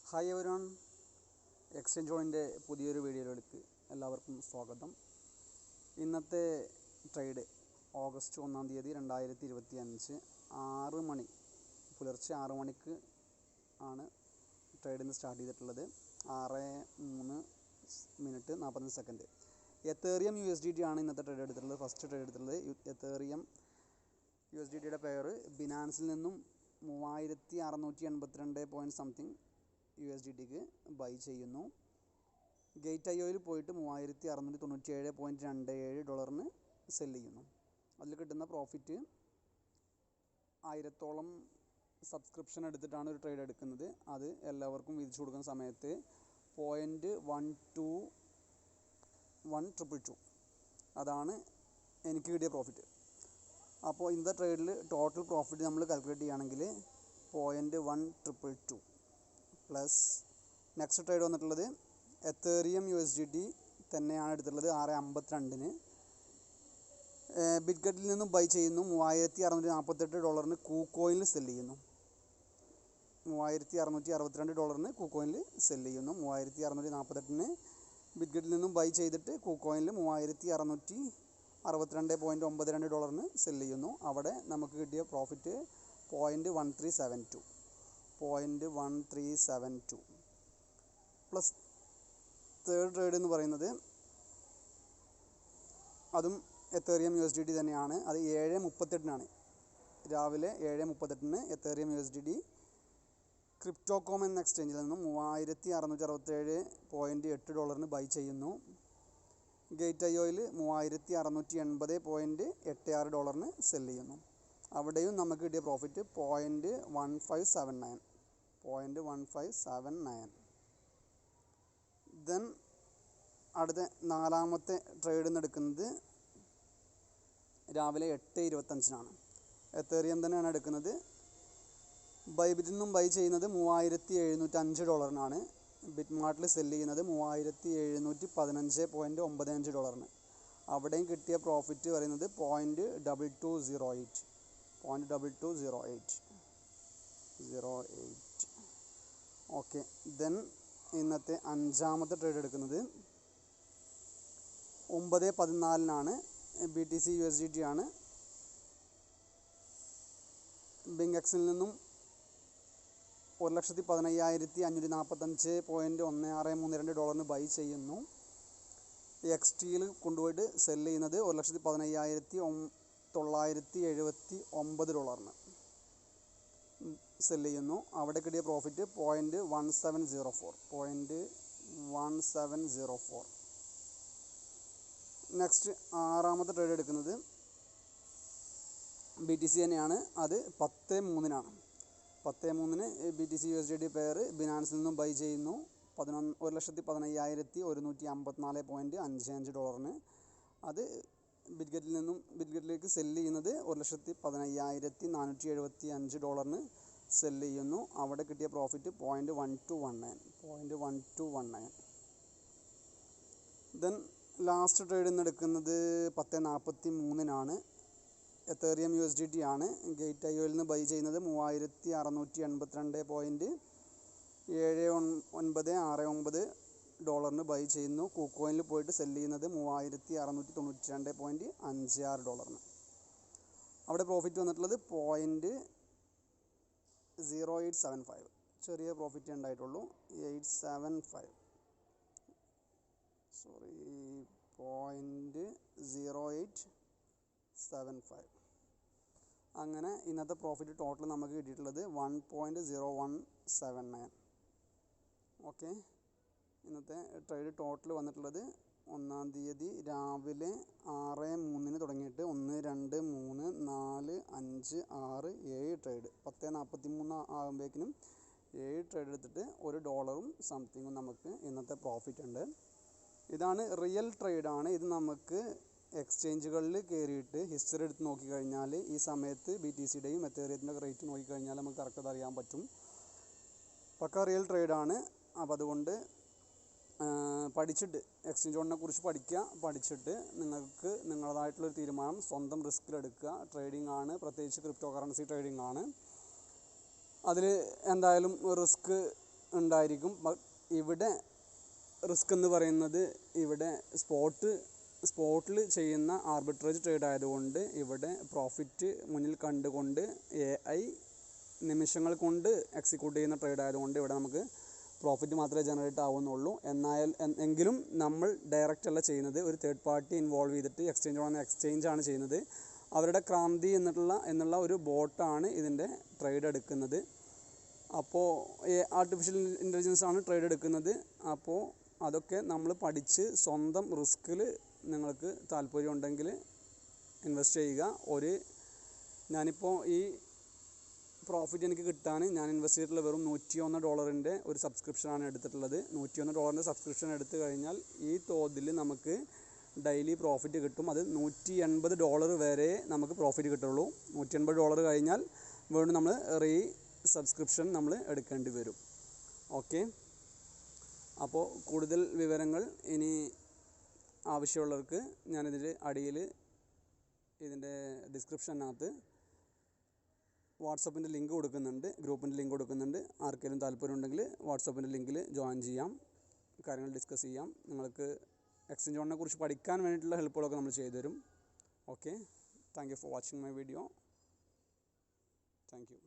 Hi everyone, exchange ജോണിൻ്റെ പുതിയൊരു വീഡിയോയിലേക്ക് എല്ലാവർക്കും സ്വാഗതം. ഇന്നത്തെ ട്രേഡ് ഓഗസ്റ്റ് 1 തീയതി 2025 പുലർച്ചെ 6 മണിക്ക് ആണ് ട്രേഡിന് സ്റ്റാർട്ട് ചെയ്തിട്ടുള്ളത്. 6:03:45. എത്തേറിയം USDT ആണ് ഇന്നത്തെ ട്രേഡ് എടുത്തിട്ടുള്ളത്. ഫസ്റ്റ് ട്രേഡ് എടുത്തിട്ടുള്ളത് എത്തേറിയം USDTയുടെ പെയർ ബിനാൻസിൽ നിന്നും 3682 പോയിൻറ്റ് സംതിങ് USDTക്ക് ബൈ ചെയ്യുന്നു. ഗേറ്റ് IOയിൽ പോയിട്ട് 3697.27 ഡോളറിന് സെല്ല് ചെയ്യുന്നു. അതിൽ കിട്ടുന്ന പ്രോഫിറ്റ് 1000-ഓളം സബ്സ്ക്രിപ്ഷൻ എടുത്തിട്ടാണ് ഒരു ട്രേഡ് എടുക്കുന്നത്. അത് എല്ലാവർക്കും വിധിച്ചു കൊടുക്കുന്ന സമയത്ത് 0.121222 അതാണ് എനിക്ക് കിട്ടിയ പ്രോഫിറ്റ്. അപ്പോൾ ഇന്നത്തെ ട്രേഡിൽ ടോട്ടൽ പ്രോഫിറ്റ് നമ്മൾ കാൽക്കുലേറ്റ് ചെയ്യുകയാണെങ്കിൽ 0.1222 പ്ലസ് നെക്സ്റ്റ് ട്രേഡ് വന്നിട്ടുള്ളത് എത്തേറിയം USDT തന്നെയാണ് എടുത്തിട്ടുള്ളത്. 6:52 ബിറ്റ്ഗട്ടിൽ നിന്നും ബൈ ചെയ്യുന്നു. 3648 ഡോളറിന് കൂക്കോയിനിൽ സെല്ല് ചെയ്യുന്നു. 3662 ഡോളറിന് കൂക്കോയിനിൽ സെല്ല് ചെയ്യുന്നു. 3648 ബിറ്റ്ഗട്ടിൽ നിന്നും ബൈ ചെയ്തിട്ട് കൂക്കോയിനിൽ 3662.92 ഡോളറിന് സെല്ല് ചെയ്യുന്നു. അവിടെ നമുക്ക് കിട്ടിയ പ്രോഫിറ്റ് 0.1372 പ്ലസ് തേർഡ് ട്രേഡ് എന്ന് പറയുന്നത് അതും എത്തേറിയം USDT തന്നെയാണ്. അത് 7:38 രാവിലെ 7:38 എത്തേറിയം USDT ക്രിപ്റ്റോകോം എന്ന എക്സ്ചേഞ്ചിൽ നിന്നും 3667.8 ഡോളറിന് ബൈ ചെയ്യുന്നു. ഗേറ്റ് IOയിൽ 3680.86 ഡോളറിന് സെല്ല് ചെയ്യുന്നു. അവിടെയും നമുക്ക് കിട്ടിയ പ്രോഫിറ്റ് 0.1579. ദെൻ അടുത്ത നാലാമത്തെ ട്രേഡ് എടുക്കുന്നത് രാവിലെ 8:25 എത്തേറിയം തന്നെയാണ് എടുക്കുന്നത്. ബൈബിറ്റിൽ നിന്നും ബൈ ചെയ്യുന്നത് 3705 ഡോളറിനാണ്. ബിറ്റ്മാർട്ടിൽ സെല്ല് ചെയ്യുന്നത് 3715.95 ഡോളറിന്. അവിടെയും കിട്ടിയ പ്രോഫിറ്റ് പറയുന്നത് 0.2208. ഓക്കെ. ദെൻ ഇന്നത്തെ അഞ്ചാമത്തെ ട്രേഡ് എടുക്കുന്നത് 9:14 BTC USDT ആണ്. ബിങ്എക്സിൽ നിന്നും 1,15,545.1632 ഡോളറിന് ബൈ ചെയ്യുന്നു. XTയിൽ കൊണ്ടുപോയിട്ട് സെല്ല് ചെയ്യുന്നത് 1,15,979 ഡോളറിന് സെല്ല് ചെയ്യുന്നു. അവിടെ കിട്ടിയ പ്രോഫിറ്റ് 0.1704. നെക്സ്റ്റ് ആറാമത്തെ ട്രേഡ് എടുക്കുന്നത് BTC തന്നെയാണ്. അത് 10:03 BTC USDT പെയർ ബിനാൻസിൽ നിന്നും ബൈ ചെയ്യുന്നു 1,15,154.55 ഡോളറിന്. അത് ബിറ്റ്ഗട്ടിലേക്ക് സെല്ല് ചെയ്യുന്നത് 1,15,475 ഡോളറിന് സെല്ല് ചെയ്യുന്നു. അവിടെ കിട്ടിയ പ്രോഫിറ്റ് 0.1219. ദെൻ ലാസ്റ്റ് ട്രേഡ് ഇന്ന് എടുക്കുന്നത് 10:43 എത്തേറിയം USDT ആണ്. ഗേറ്റ് IOയിൽ നിന്ന് ബൈ ചെയ്യുന്നത് 3682.7969 ഡോളറിന് ബൈ ചെയ്യുന്നു. കൂക്കോയിനിൽ പോയിട്ട് സെല്ല് ചെയ്യുന്നത് 3692.56 ഡോളറിന്. അവിടെ പ്രോഫിറ്റ് വന്നിട്ടുള്ളത് 0.0875. ചെറിയ പ്രോഫിറ്റ് ഉണ്ടായിട്ടുള്ളൂ. 0.0875. അങ്ങനെ ഇന്നത്തെ പ്രോഫിറ്റ് ടോട്ടൽ നമുക്ക് കിട്ടിയിട്ടുള്ളത് 1.0179. ഓക്കെ. ഇന്നത്തെ ട്രേഡ് ടോട്ടൽ വന്നിട്ടുള്ളത് 1 തീയതി രാവിലെ 6:03 തുടങ്ങിയിട്ട് 1, 2, 3, 4, 5, 6, 7 ട്രേഡ് 10:43 ആകുമ്പോഴേക്കിനും 7 ട്രേഡ് എടുത്തിട്ട് $1 സംതിങ്ങും നമുക്ക് ഇന്നത്തെ പ്രോഫിറ്റ് ഉണ്ട്. ഇതാണ് റിയൽ ട്രേഡാണ്. ഇത് നമുക്ക് എക്സ്ചേഞ്ചുകളിൽ കയറിയിട്ട് ഹിസ്റ്ററി എടുത്ത് നോക്കിക്കഴിഞ്ഞാൽ ഈ സമയത്ത് BTCയുടെയും എത്തേറിയത്തിൻ്റെ റേറ്റ് നോക്കിക്കഴിഞ്ഞാൽ നമുക്ക് കറക്റ്റ് അറിയാൻ പറ്റും. പക്ക റിയൽ ട്രേഡാണ്. അപ്പോൾ അതുകൊണ്ട് പഠിച്ചിട്ട് എക്സ്ചേഞ്ച് ജോണിനെ കുറിച്ച് പഠിച്ചിട്ട് നിങ്ങൾക്ക് നിങ്ങളതായിട്ടുള്ളൊരു തീരുമാനം സ്വന്തം റിസ്കിലെടുക്കുക. ട്രേഡിംഗ് ആണ്, പ്രത്യേകിച്ച് ക്രിപ്റ്റോ കറൻസി ട്രേഡിംഗ് ആണ്. അതിൽ എന്തായാലും റിസ്ക് ഉണ്ടായിരിക്കും. ഇവിടെ റിസ്ക് എന്ന് പറയുന്നത് ഇവിടെ സ്പോട്ടിൽ ചെയ്യുന്ന ആർബിട്രേജ് ട്രേഡ് ആയതുകൊണ്ട് ഇവിടെ പ്രോഫിറ്റ് മുന്നിൽ കണ്ടുകൊണ്ട് AI നിമിഷങ്ങൾ കൊണ്ട് എക്സിക്യൂട്ട് ചെയ്യുന്ന ട്രേഡ് ആയതുകൊണ്ട് ഇവിടെ നമുക്ക് പ്രോഫിറ്റ് മാത്രമേ ജനറേറ്റ് ആവുന്നുള്ളൂ. എങ്കിലും നമ്മൾ ഡയറക്റ്റ് അല്ല ചെയ്യുന്നത്, ഒരു തേർഡ് പാർട്ടി ഇൻവോൾവ് ചെയ്തിട്ട് എക്സ്ചേഞ്ച് ആണ് ചെയ്യുന്നത്. അവരുടെ ക്രാന്തി എന്നുള്ള ഒരു ബോട്ടാണ് ഇതിൻ്റെ ട്രേഡ് എടുക്കുന്നത്. അപ്പോൾ ആർട്ടിഫിഷ്യൽ ഇൻ്റലിജൻസ് ആണ് ട്രേഡ് എടുക്കുന്നത്. അപ്പോൾ അതൊക്കെ നമ്മൾ പഠിച്ച് സ്വന്തം റിസ്കിൽ നിങ്ങൾക്ക് താല്പര്യം ഉണ്ടെങ്കിൽ ഇൻവെസ്റ്റ് ചെയ്യുക. ഞാനിപ്പോൾ ഈ പ്രോഫിറ്റ് എനിക്ക് കിട്ടാൻ ഞാൻ ഇൻവെസ്റ്റ് ചെയ്തിട്ടുള്ള വെറും $101 ഒരു സബ്സ്ക്രിപ്ഷനാണ് എടുത്തിട്ടുള്ളത്. $101 സബ്സ്ക്രിപ്ഷൻ എടുത്തു കഴിഞ്ഞാൽ ഈ തോതിൽ നമുക്ക് ഡെയിലി പ്രോഫിറ്റ് കിട്ടും. അത് $180 വരെ നമുക്ക് പ്രോഫിറ്റ് കിട്ടുള്ളൂ. $180 കഴിഞ്ഞാൽ വീണ്ടും നമ്മൾ സബ്സ്ക്രിപ്ഷൻ നമ്മൾ എടുക്കേണ്ടി വരും. ഓക്കെ, അപ്പോൾ കൂടുതൽ വിവരങ്ങൾ ഇനി ആവശ്യമുള്ളവർക്ക് ഞാനിതിൽ അടിയിൽ ഇതിൻ്റെ ഡിസ്ക്രിപ്ഷനകത്ത് വാട്സപ്പിൻ്റെ ലിങ്ക് കൊടുക്കുന്നുണ്ട്, ഗ്രൂപ്പിൻ്റെ ലിങ്ക് കൊടുക്കുന്നുണ്ട്. ആർക്കെങ്കിലും താല്പര്യം ഉണ്ടെങ്കിൽ വാട്സപ്പിൻ്റെ ലിങ്കിൽ ജോയിൻ ചെയ്യാം, കാര്യങ്ങൾ ഡിസ്കസ് ചെയ്യാം. നിങ്ങൾക്ക് എക്സ്ചേഞ്ച് ഓണിനെ കുറിച്ച് പഠിക്കാൻ വേണ്ടിയിട്ടുള്ള ഹെൽപ്പുകളൊക്കെ നമ്മൾ ചെയ്തു തരും. Okay, thank you for watching my video. Thank you.